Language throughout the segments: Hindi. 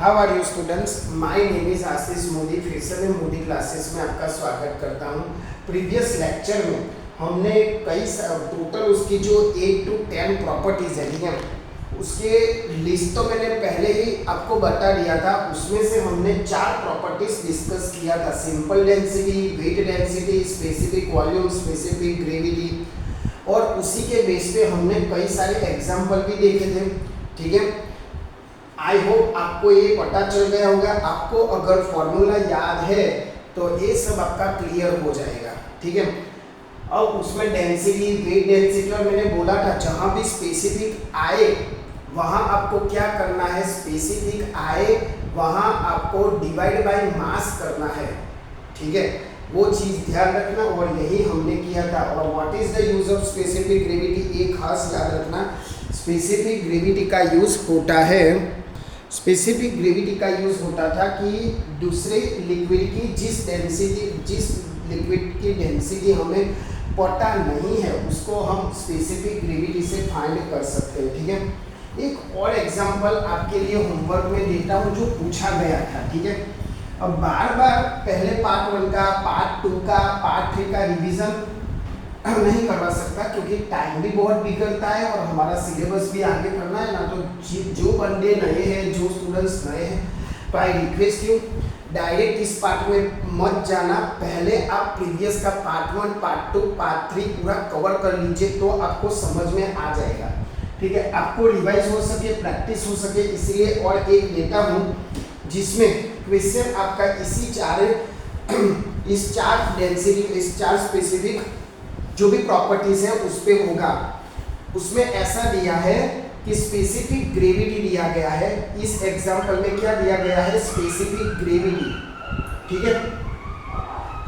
How are you students, my name is Ashish Modi. फिर से मैं मोदी क्लासेस में आपका स्वागत करता हूँ। प्रीवियस लेक्चर में हमने कई टोटल उसकी जो 8 to 10 प्रॉपर्टीज है, ठीक है, उसके लिस्ट तो मैंने पहले ही आपको बता दिया था। उसमें से हमने 4 प्रॉपर्टीज डिस्कस किया था, simple density, weight density, specific volume, specific gravity, और उसी के बेस पे हमने कई सारे एग्जाम्पल भी देखे थे, ठीक है। आई होप आपको ये पता चल गया होगा। आपको अगर फॉर्मूला याद है तो ये सब आपका क्लियर हो जाएगा, ठीक है। अब उसमें डेंसिटी, वेट डेंसिटी, और मैंने बोला था जहाँ भी स्पेसिफिक आए वहाँ आपको क्या करना है, स्पेसिफिक आए वहाँ आपको डिवाइड बाय मास करना है, ठीक है। वो चीज़ ध्यान रखना, और यही हमने किया था। और what is the use of specific gravity, एक खास याद रखना, स्पेसिफिक ग्रेविटी का यूज होता है, स्पेसिफिक ग्रेविटी का यूज होता था कि दूसरे लिक्विड की जिस लिक्विड की डेंसिटी हमें पता नहीं है उसको हम स्पेसिफिक ग्रेविटी से फाइंड कर सकते हैं, ठीक है। एक और एग्जांपल आपके लिए होमवर्क में देता हूँ जो पूछा गया था, ठीक है। अब बार बार पहले पार्ट 1 का, पार्ट 2 का, पार्ट 3 का रिवीजन नहीं करवा सकता क्योंकि टाइम भी बहुत बिगड़ता है और हमारा सिलेबस भी आगे करना है ना। तो जो बंदे नए हैं, जो स्टूडेंट्स नए हैं, तो आई रिक्वेस्ट यू डायरेक्ट इस पार्ट में मत जाना। पहले आप प्रीवियस का पार्ट 1, पार्ट 2, पार्ट 3 पूरा कवर कर लीजिए तो आपको समझ में आ जाएगा, ठीक है। आपको रिवाइज हो सके, प्रैक्टिस हो सके, इसलिए और एक लेता हूँ जिसमें क्वेश्चन आपका इस चार डेंसिटी, इस चार स्पेसिफिक जो भी प्रॉपर्टीज है उस पे होगा। उसमें ऐसा दिया है कि स्पेसिफिक ग्रेविटी दिया गया है। इस एग्जांपल में क्या दिया गया है, स्पेसिफिक ग्रेविटी, ठीक है।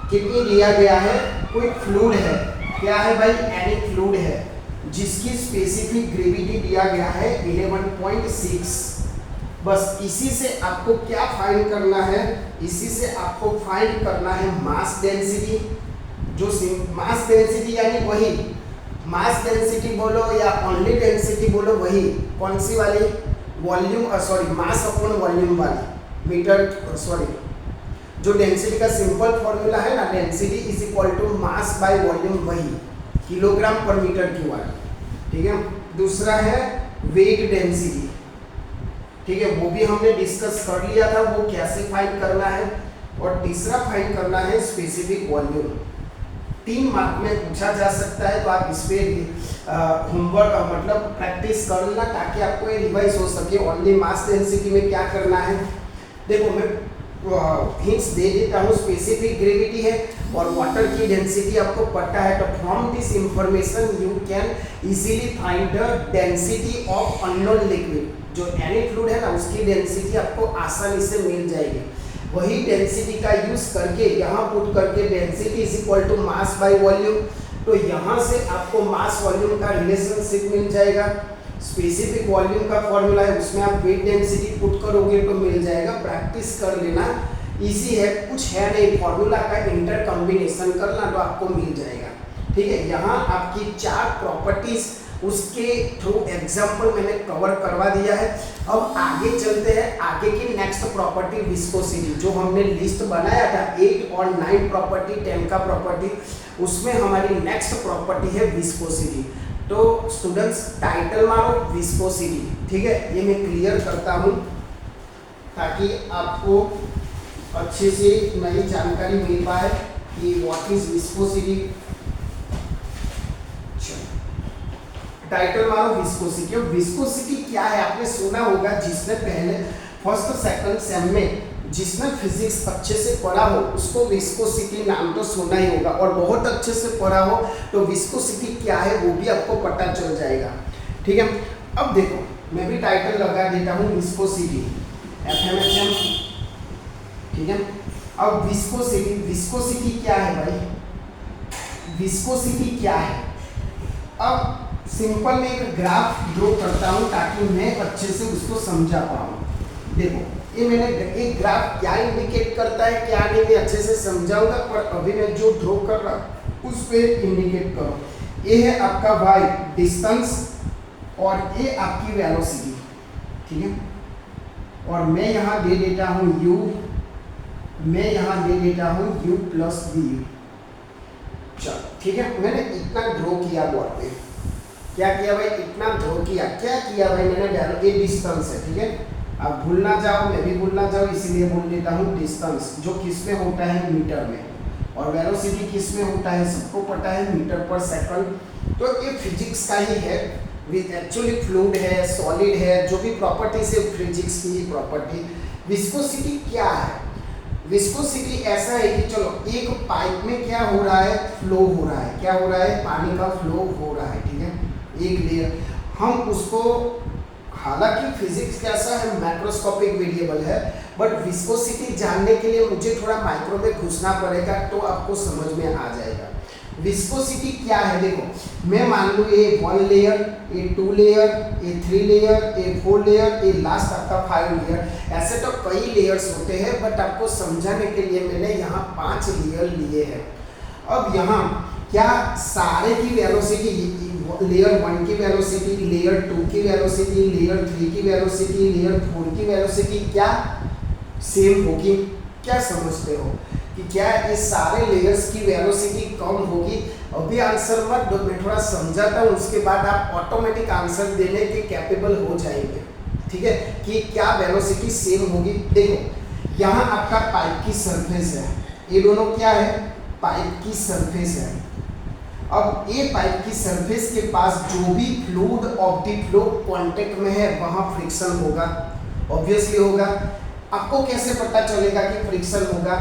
कितनी दिया गया है, कोई फ्लूइड है, क्या है भाई, एनी फ्लूइड है जिसकी स्पेसिफिक ग्रेविटी दिया गया है 11.6। बस इसी से आपको क्या फाइंड करना है, इसी से आपको फाइंड करना है मास डेंसिटी। जो मास डेंसिटी यानी वही मास डेंसिटी बोलो या ओनली डेंसिटी बोलो, वही कौन सी वाली, वॉल्यूम मास अपॉन वॉल्यूम वाली, मीटर जो डेंसिटी का सिंपल फॉर्मूला है ना, density is equal to mass by volume, वही किलोग्राम पर मीटर क्यूब, ठीक है। दूसरा है वेट डेंसिटी, ठीक है, वो भी हमने डिस्कस कर लिया था, वो कैसे फाइंड करना है। और तीसरा फाइंड करना है स्पेसिफिक वॉल्यूम। 3 मार्क में पूछा जा सकता है, तो आप इस पे होमवर्क मतलब प्रैक्टिस कर लेना ताकि आपको ये रिवाइज हो सके। ओनली मास डेंसिटी में क्या करना है, देखो मैं हिंट्स दे देता हूँ। स्पेसिफिक ग्रेविटी है और वाटर की डेंसिटी आपको पता है, तो from this information you can easily find the density of unknown liquid. जो एनी फ्लूइड है ना, उसकी डेंसिटी आपको आसानी से मिल जाएगी। वही डेंसिटी का यूज करके यहाँ पुट करके density is equal to mass by volume, तो यहाँ से आपको मास वॉल्यूम का रिलेशनशिप मिल जाएगा। स्पेसिफिक वॉल्यूम का फॉर्मूला है, उसमें आप वेट डेंसिटी पुट करोगे तो मिल जाएगा। प्रैक्टिस कर लेना, इजी है, कुछ है नहीं, फॉर्मूला का इंटर कॉम्बिनेशन करना तो आपको मिल जाएगा, ठीक है। यहाँ आपकी 4 प्रॉपर्टीज उसके थ्रू एग्जाम्पल मैंने कवर करवा दिया है। अब आगे चलते हैं, आगे की नेक्स्ट प्रॉपर्टी विस्कोसिटी, जो हमने लिस्ट बनाया था 8 और 9 प्रॉपर्टी, 10 का प्रॉपर्टी, उसमें हमारी नेक्स्ट प्रॉपर्टी है विस्कोसिटी। तो स्टूडेंट्स टाइटल मारो विस्कोसिटी, ठीक है। ये मैं क्लियर करता हूँ ताकि आपको अच्छे से नई जानकारी मिल पाए कि व्हाट इज विस्कोसिटी। टाइटल मारो विस्कोसिटी। विस्कोसिटी क्या है आपने सुना होगा, जिसने पहले फर्स्ट सेकंड सेम में जिसने फिजिक्स अच्छे से पढ़ा हो उसको विस्कोसिटी नाम तो सुना ही होगा, और बहुत अच्छे से पढ़ा हो तो विस्कोसिटी क्या है वो भी आपको पता चल जाएगा, ठीक है। अब देखो मैं भी टाइटल लगा देता हूँ विस्कोसिटी, FMHM, ठीक है। अब विस्कोसिटी क्या है भाई, विस्कोसिटी क्या है। अब सिंपल में एक ग्राफ ड्रॉ करता हूं ताकि मैं अच्छे से उसको समझा पाऊँ। देखो ये मैंने एक ग्राफ क्या इंडिकेट करता है क्या नहीं मैं अच्छे से समझाऊंगा, पर अभी मैं जो ड्रॉ कर रहा हूँ उस पर इंडिकेट करो। ये है आपका y डिस्टेंस और ये आपकी वेलोसिटी, ठीक है। और मैं यहाँ दे देता हूँ u, मैं यहाँ दे देता हूँ u प्लस du। चलो ठीक है, मैंने इतना ड्रॉ किया बोर्ड पे। क्या किया भाई, इतना ड्रॉ किया। क्या किया भाई मैंने, डायरेक्ट ये डिस्टेंस है, ठीक है। अब भूल ना जाओ, मैं भी भूल ना जाओ, इसीलिए बोल देता हूँ डिस्टेंस, जो किस में होता है, मीटर में, और वेलोसिटी किस में होता है, सबको पता है, मीटर पर सेकंड। तो ये फिजिक्स का ही है, एक्चुअली फ्लूइड है, सॉलिड है, जो भी प्रॉपर्टीज है फिजिक्स की ही प्रॉपर्टी। विस्कोसिटी क्या है, विस्कोसिटी ऐसा है कि चलो एक पाइप में क्या हो रहा है, फ्लो हो रहा है, क्या हो रहा है, पानी का फ्लो हो रहा है, ठीक है, एक लेयर। हम उसको, हालांकि फिजिक्स कैसा है, मैक्रोस्कोपिक वेरिएबल है, बट विस्कोसिटी जानने के लिए मुझे थोड़ा माइक्रो में घुसना पड़ेगा, तो आपको समझ में आ जाएगा। विस्कोसिटी क्या है, देखो मैं मान लूँ ये 1 लेयर, ये 2 लेयर, ये 3 लेयर, ये 4 लेयर, ये लास्ट आपका 5 लेयर। ऐसे तो कई लेयर्स होते हैं, बट आपको समझाने के लिए मैंने यहाँ 5 लेयर लिए हैं। अब यहाँ क्या सारे की वेलोसिटी, लेयर 1 की वेलोसिटी, लेयर 2 की वेलोसिटी, लेयर 3 की वेलोसिटी, लेयर 4 की वेलोसिटी क्या सेम होगी? क्या समझते हो कि क्या ये सारे लेयर्स की वेलोसिटी कम होगी? अभी आंसर मत दो, मैं थोड़ा समझाता हूँ, उसके बाद आप ऑटोमेटिक आंसर देने के कैपेबल हो जाएंगे, ठीक है, कि क्या वेलोसिटी सेम होगी। देखो यहाँ आपका पाइप की सरफेस है, ये दोनों क्या है, पाइप की सरफेस है। अब ये पाइप की सरफेस के पास जो भी fluid of the flow contact में है, वहां फ्रिक्शन होगा, ऑब्वियसली होगा। आपको कैसे पता चलेगा कि फ्रिक्शन होगा?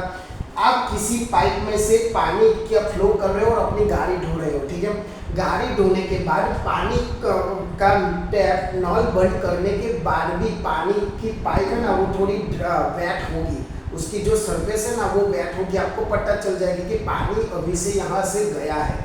आप किसी पाइप में से पानी का फ्लो कर रहे हो और अपनी गाड़ी धो रहे हो, ठीक है, गाड़ी धोने के बाद पानी का टैप नल बंद करने के बाद भी पानी की पाइप है ना, वो थोड़ी वेट होगी, उसकी जो सरफेस है ना वो वेट होगी। आपको पता चल जाएगी कि पानी अभी से यहाँ से गया है,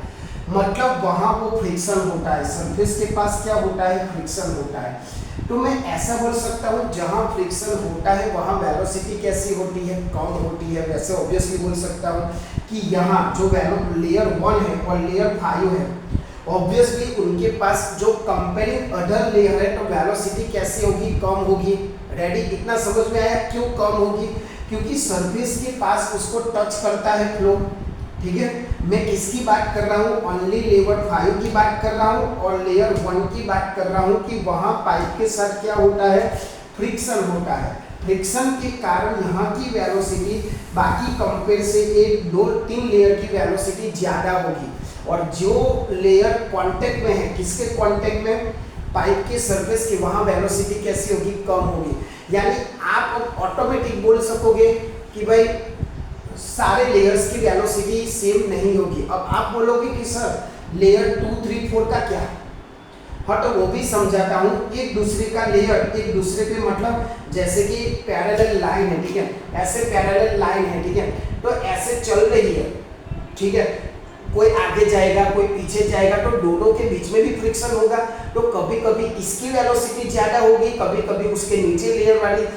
मतलब वहाँ वो फ्रिक्शन होता है, सरफेस के पास क्या होता है, फ्रिक्शन होता है। तो मैं ऐसा बोल सकता हूँ जहाँ फ्रिक्शन होता है वहाँ वेलोसिटी कैसी होती है, कम होती है। वैसे ऑब्वियसली बोल सकता हूँ कि यहाँ जो लेयर 1 है और लेयर 5 है, ऑब्वियसली उनके पास जो कंपेयरिंग अदर लेयर है, तो वेलोसिटी कैसी होगी, कम होगी। रेडी, इतना समझ में आया क्यों कम होगी? क्योंकि सरफेस के पास उसको टच करता है फ्लो, ठीक है। मैं किसकी बात कर रहा हूँ, ओनली लेयर 5 की बात कर रहा हूँ और लेयर 1 की बात कर रहा हूँ कि वहाँ पाइप के साथ क्या होता है, फ्रिक्शन होता है। फ्रिक्शन के कारण यहाँ की वेलोसिटी बाकी कंपेयर से 1, 2, 3 लेयर की वेलोसिटी ज़्यादा होगी, और जो लेयर कांटेक्ट में है, किसके कांटेक्ट में, पाइप के सरफेस की, वहाँ वेलोसिटी कैसी होगी, कम होगी। यानी आप ऑटोमेटिक बोल सकोगे कि भाई सारे लेयर्स की वेलोसिटी सेम नहीं होगी। अब आप बोलोगे कि सर लेयर 2, 3, 4 का क्या? हाँ, तो वो भी समझाता हूँ। एक दूसरे का लेयर एक दूसरे पे, मतलब जैसे कि पैरेलल लाइन है, ठीक है, ऐसे पैरेलल लाइन है, ठीक है, तो ऐसे चल रही है, ठीक है, कोई आगे जाएगा कोई पीछे जाएगा, तो दोनों के बीच में भी फ्रिक्शन होगा। तो कभी कभी इसकी वेलोसिटी ज़्यादा होगी, कभी कभी उसके नीचे लेयर वाली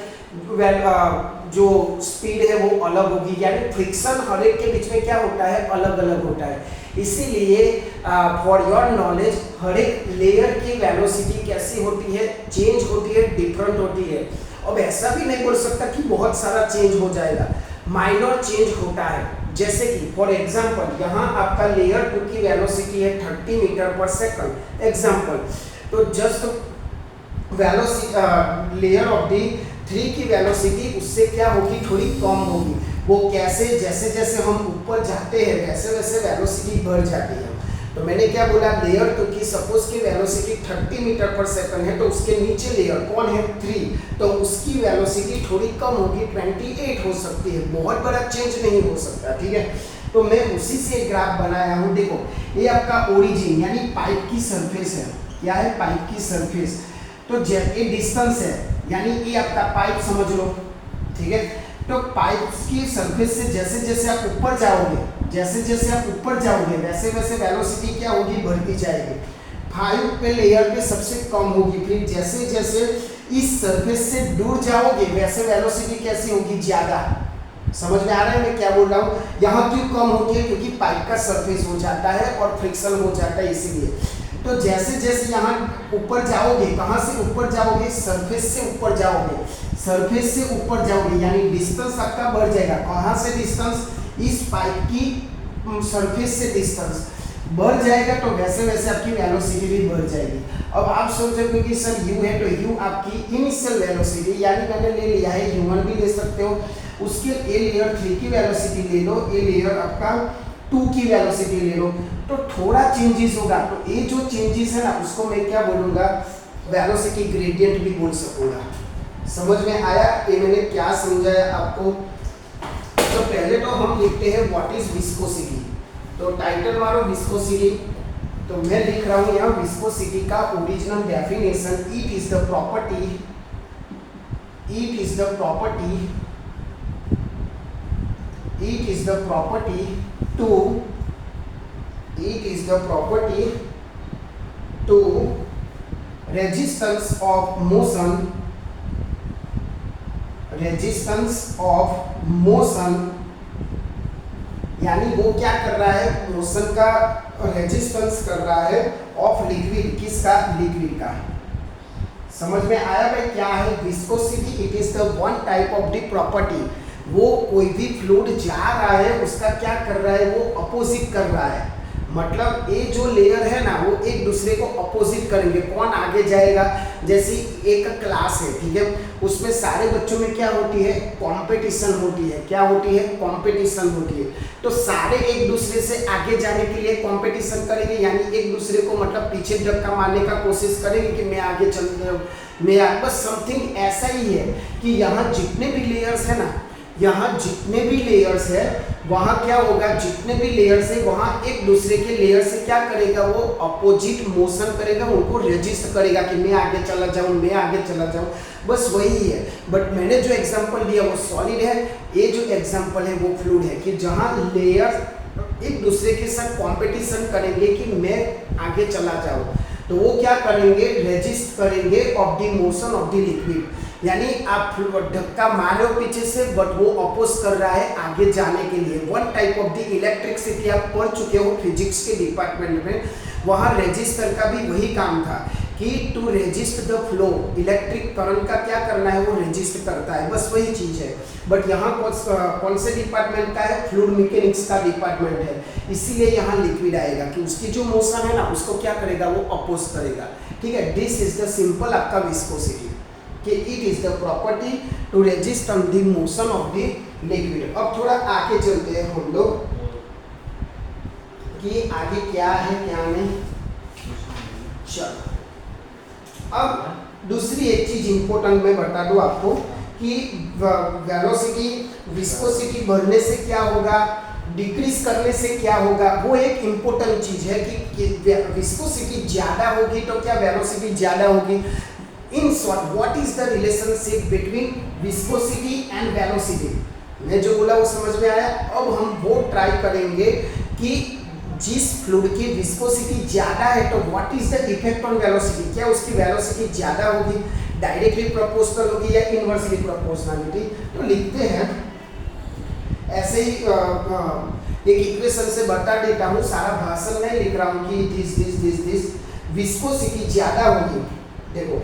जो स्पीड है वो अलग होगी। यानी फ्रिक्शन हर एक के बीच में क्या होता है, अलग अलग होता है। इसीलिए फॉर योर नॉलेज हर एक लेयर की वेलोसिटी कैसी होती है, चेंज होती है, डिफरेंट होती है। अब ऐसा भी नहीं बोल सकता कि बहुत सारा चेंज हो जाएगा, माइनर चेंज होता है। जैसे कि फॉर एग्जांपल यहाँ आपका लेयर 2 की वेलोसिटी है 30 मीटर पर सेकंड एग्जांपल, तो just velocity layer of the 3 की वेलोसिटी उससे क्या होगी, थोड़ी कम होगी। वो कैसे, जैसे जैसे हम ऊपर जाते हैं वैसे वैसे वेलोसिटी बढ़ जाती है। तो मैंने क्या बोला, लेयर 2 की सपोज की वेलोसिटी 30 मीटर पर सेकंड है, तो उसके नीचे लेयर कौन है, 3, तो उसकी वेलोसिटी थोड़ी कम होगी, 28 हो सकती है, बहुत बड़ा चेंज नहीं हो सकता, ठीक है। तो मैं उसी से एक ग्राफ बनाया हूँ। देखो ये आपका ओरिजिन यानी पाइप की सरफेस है, क्या है, पाइप की सरफेस। तो ये डिस्टेंस है, यानी ये आपका पाइप समझ लो, ठीक है। तो पाइप की सरफेस से जैसे जैसे आप ऊपर जाओगे, जैसे जैसे आप ऊपर जाओगे वैसे वैसे वेलोसिटी क्या होगी, बढ़ती जाएगी। 5 पे लेयर पे सबसे कम होगी, फिर जैसे जैसे इस सरफेस से दूर जाओगे वैसे वेलोसिटी कैसी होगी, ज़्यादा। समझ में आ रहा है मैं क्या बोल रहा हूँ? यहाँ क्यों कम होती है, क्योंकि पाइप का सरफेस हो जाता है और फ्रिक्शन हो जाता है, इसीलिए। तो जैसे जैसे यहाँ ऊपर जाओगे, कहाँ से ऊपर जाओगे, सरफेस से ऊपर जाओगे, सरफेस से ऊपर जाओगे यानी डिस्टेंस आपका बढ़ जाएगा। कहाँ से डिस्टेंस? इस पाइप की सरफेस से डिस्टेंस बढ़ जाएगा तो वैसे वैसे आपकी वेलोसिटी भी बढ़ जाएगी। अब आप सोच रहे हो कि सर u है तो u आपकी इनिशियल वेलोसिटी यानी मैंने ले लिया है u1 भी ले सकते हो, उसके ए लेयर 3 की वेलोसिटी ले लो, ए लेयर आपका 2 की वेलोसिटी ले लो, तो थोड़ा चेंजेस होगा। तो ये जो चेंजेस है ना उसको मैं क्या बोलूँगा, वेलोसिटी ग्रेडियंट भी बोल सकूँगा। समझ में आया ये मैंने क्या समझाया आपको? तो पहले तो हम लिखते हैं व्हाट इज विस्कोसिटी। तो टाइटल मारो विस्कोसिटी, तो मैं लिख रहा हूँ यहाँ विस्कोसिटी का original definition, it is the property to resistance of motion, यानी वो क्या कर रहा है, मोशन का रेजिस्टेंस कर रहा है ऑफ लिक्विड, किसका? लिक्विड का। समझ में आया भाई क्या है viscosity? It is the one type of the property, वो कोई भी फ्लूइड जा रहा है उसका क्या कर रहा है, वो अपोजिट कर रहा है। मतलब ये जो लेयर है ना वो एक दूसरे को अपोजिट करेंगे, कौन आगे जाएगा। जैसे एक क्लास है, ठीक है, उसमें सारे बच्चों में क्या होती है, कंपटीशन होती है। क्या होती है? कंपटीशन होती है। तो सारे एक दूसरे से आगे जाने के लिए कंपटीशन करेंगे, यानी एक दूसरे को मतलब पीछे धक्का मारने का कोशिश करेंगे कि मैं आगे चल रहा हूँ, बस समथिंग ऐसा ही है कि यहाँ जितने भी लेयर्स है ना, यहाँ जितने भी लेयर्स है वहाँ क्या होगा, जितने भी लेयर्स है वहाँ एक दूसरे के लेयर से क्या करेगा, वो अपोजिट मोशन करेगा, उनको रेजिस्ट करेगा कि मैं आगे चला जाऊँ, बस वही है। बट मैंने जो एग्जांपल दिया वो सॉलिड है, ये जो एग्जांपल है वो फ्लूइड है, कि जहाँ लेयर एक दूसरे के साथ कंपटीशन करेंगे कि मैं आगे चला जाऊँ, तो वो क्या करेंगे, रेजिस्ट करेंगे of the motion of the liquid. यानी आप धक्का मार रहे हो पीछे से, बट वो अपोज कर रहा है आगे जाने के लिए। One type of the electricity आप पढ़ चुके हो फिजिक्स के डिपार्टमेंट में, वहाँ रेजिस्टर का भी वही काम था कि to resist the flow, electric current का क्या करना है, वो रेजिस्ट करता है, बस वही चीज़ है। बट यहाँ कौन से डिपार्टमेंट का है, फ्लूइड मैकेनिक्स का डिपार्टमेंट है, इसीलिए यहाँ लिक्विड आएगा कि उसकी जो मोशन है ना उसको क्या करेगा, वो अपोज करेगा। ठीक है, दिस इज द सिंपल आपका विस्कोसिटी, कि it is the property to resist on the motion of the liquid. अब थोड़ा आगे चलते हैं हम लोग कि आगे क्या है क्या नहीं। चलो अब दूसरी एक चीज इंपॉर्टेंट मैं बता दूं आपको कि वेलोसिटी, विस्कोसिटी बढ़ने से क्या होगा, डिक्रीज करने से क्या होगा, वो एक इम्पोर्टेंट चीज है कि विस्कोसिटी ज्यादा होगी तो क्या वेलोसिटी ज्यादा होगी। In short what is the relationship between viscosity and velocity, मैं जो बोला वो समझ में आया। अब हम वो ट्राई करेंगे कि जिस फ्लूइड की विस्कोसिटी ज्यादा है तो what is the effect on velocity, क्या उसकी वेलोसिटी ज्यादा होगी, डायरेक्टली प्रोपोर्शनल होगी या इनवर्सली प्रोपोर्शनलिटी। तो लिखते हैं ऐसे ही एक इक्वेशन से बता देता हूँ, सारा भाषण नहीं लिख रहा हूँ कि this this this this viscosity ज्यादा होगी। देखो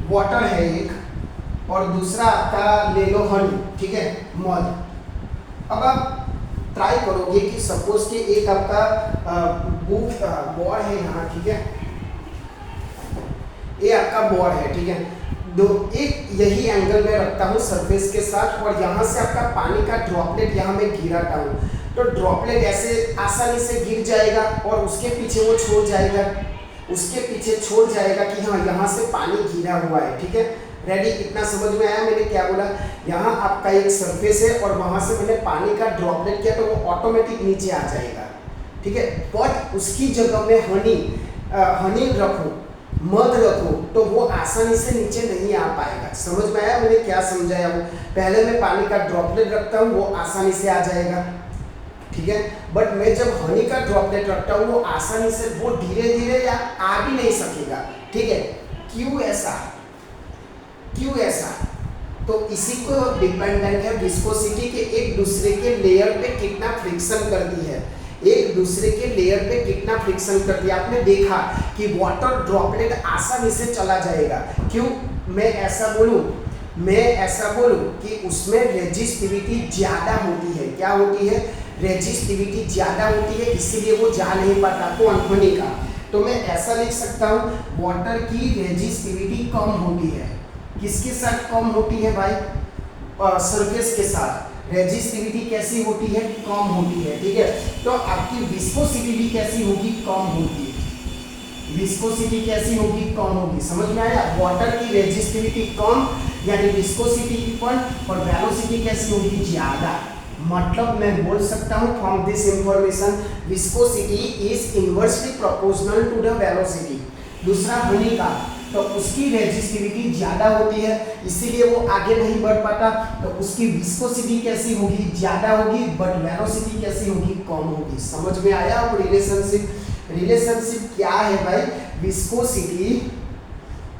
वाटर है एक और दूसरा आपका ले लो हनी, ठीक है, मध। अब आप ट्राई करोगे कि सपोज कि एक आपका बॉल है यहाँ, ठीक है, ये आपका बॉल है, ठीक है, दो एक यही एंगल में रखता हूँ सरफेस के साथ और यहाँ से आपका पानी का ड्रॉपलेट यहाँ मैं गिराता हूँ, तो ड्रॉपलेट ऐसे आसानी से गिर जाएगा और उसके पीछे वो छोड़ जाएगा, उसके पीछे छोड़ जाएगा कि हाँ यहाँ से पानी गिरा हुआ है। ठीक है, रेडी, इतना समझ में आया मैंने क्या बोला। यहाँ आपका एक सरफेस है और वहाँ से मैंने पानी का ड्रॉपलेट किया तो वो ऑटोमेटिक नीचे आ जाएगा। ठीक है, बट उसकी जगह में हनी रखो, मध रखो तो वो आसानी से नीचे नहीं आ पाएगा। समझ में आया मैंने क्या समझाया। वो पहले मैं पानी का ड्रॉपलेट रखता हूँ वो आसानी से आ जाएगा, ठीक है, बट मैं जब हनी का ड्रॉपलेट रखता हूँ वो आसानी से, वो धीरे धीरे या आ भी नहीं सकेगा। ठीक है, क्यों ऐसा, क्यों ऐसा? तो इसी को डिपेंडेंट है विस्कोसिटी के एक दूसरे के लेयर पे कितना फ्रिक्शन करती है, एक दूसरे के लेयर पे कितना फ्रिक्शन करती है। आपने देखा कि वाटर ड्रॉपलेट आसानी से चला जाएगा। क्यों मैं ऐसा बोलूं? मैं ऐसा बोलूं कि उसमें रेजिस्टिविटी ज़्यादा होती है। क्या होती है? रेजिस्टिविटी ज़्यादा होती है, इसीलिए वो जा नहीं पाता कौन? हनी का। तो मैं ऐसा लिख सकता हूँ वाटर की रेजिस्टिविटी कम होती है। किसके साथ कम होती है भाई? सरफेस के साथ। रेजिस्टिविटी कैसी होती है? कम होती है। ठीक है, तो आपकी विस्कोसिटी भी कैसी होगी? कम होगी। विस्कोसिटी कैसी होगी? कम होगी। समझ में आया? वाटर की रेजिस्टिविटी कम यानी विस्कोसिटी कम, और वेलोसिटी कैसी होगी? ज़्यादा। मतलब मैं बोल सकता हूँ from this information viscosity is inversely proportional to the velocity. दूसरा हनी का, तो उसकी रेजिस्टिविटी ज़्यादा होती है, इसीलिए वो आगे नहीं बढ़ पाता, तो उसकी विस्कोसिटी कैसी होगी? ज़्यादा होगी, बट वेलोसिटी कैसी होगी? कम होगी। समझ में आया? अब रिलेशनशिप क्या है भाई? विस्कोसिटी,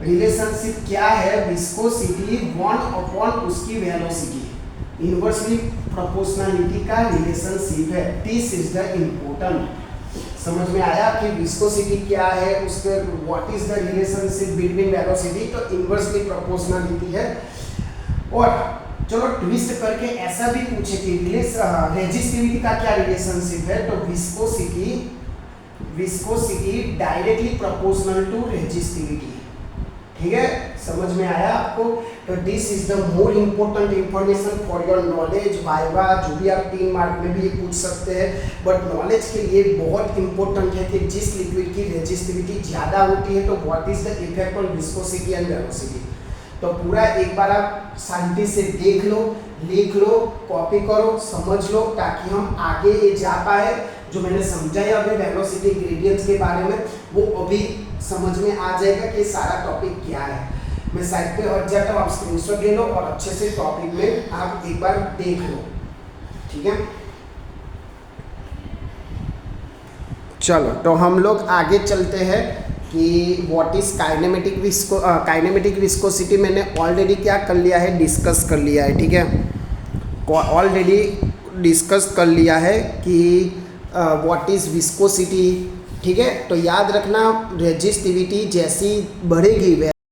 रिलेशनशिप क्या है? विस्कोसिटी 1 उसकी वेलोसिटी, इनवर्सली प्रोपोर्शनलिटी का रिलेशनशिप है। This is the important. समझ में आया कि विस्कोसिटी क्या है, उसके what is the relationship between velocity? तो इनवर्सली प्रोपोर्शनलिटी है। और चलो ट्विस्ट करके ऐसा भी पूछे कि रेजिस्टिविटी का क्या रिलेशनशिप है? तो viscosity directly proportional to resistivity. ठीक है, समझ में आया आपको? तो this is the more important information for your knowledge. Viva जो भी आप 3 मार्क में भी ये पूछ सकते हैं, बट नॉलेज के लिए बहुत इंपॉर्टेंट है कि जिस लिक्विड की रेजिस्टिविटी ज़्यादा होती है तो what is the effect on viscosity and velocity. तो पूरा एक बार आप शांति से देख लो, लिख लो, कॉपी करो, समझ लो, ताकि हम आगे ये जा पाए। जो मैंने समझाया अभी वेलोसिटी ग्रेडियंट्स के बारे में, वो अभी समझ में आ जाएगा कि सारा टॉपिक क्या है। मैं साइड पे हट जाता हूँ, आप स्क्रीनशॉट ले लो और अच्छे से टॉपिक में आप एक बार देख लो। ठीक है, चलो तो हम लोग आगे चलते हैं कि व्हाट इज काइनेमेटिक विस्कोसिटी। मैंने ऑलरेडी क्या कर लिया है? डिस्कस कर लिया है। ठीक है, ऑलरेडी डिस्कस कर लिया है कि व्हाट इज विस्कोसिटी। ठीक है, तो याद रखना रेजिस्टिविटी जैसी बढ़ेगी